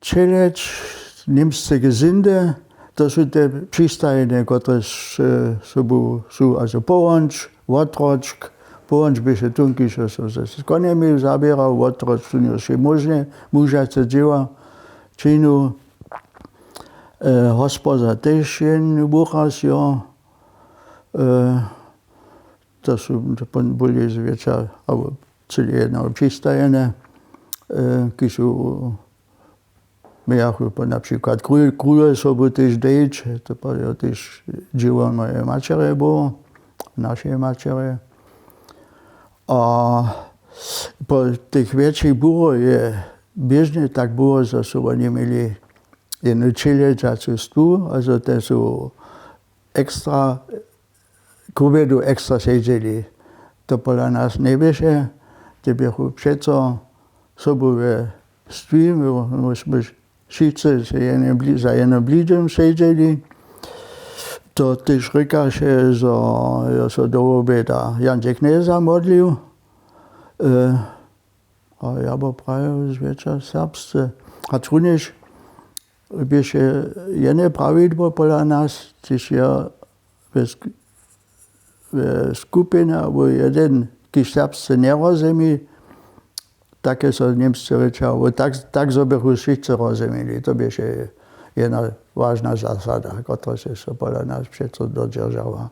čeleč, němské gezinde, to jsou te přístajné, které jsou also Połącz, Łotrock, Połącz byše tunky, že jsou se koněmi zabíral, Łotrock, tu je možné, můžete dělat činu, hospoda tež jen buchas, jo, to jsou byli zvětša, ale celé jedno přístajné, když jsou jako například kruje jsou tež dejč, to bylo tež dílo moje mačery bylo, naše mačery. A po těch větších bylo je běžně tak bylo, že jsou oni měli jednu čeleč a cestu, also to jsou extra, k obědu extra seděli. To podle nás neběže, ty bychom přece sobě stvím, my jsme všichni za jedním blídem seděli. To tež říká, že se do oběda Jan Kněza modlil. A já byl právě zvětša srbsce. A trunež běže jedné pravidlo podle nás, když já ve skupině, nebo jeden, když srbsce nerozumí, tak se němci řečali, tak bychom všichni rozuměli. To běže jedna vážná zásada, která se podle nás přece dodržala.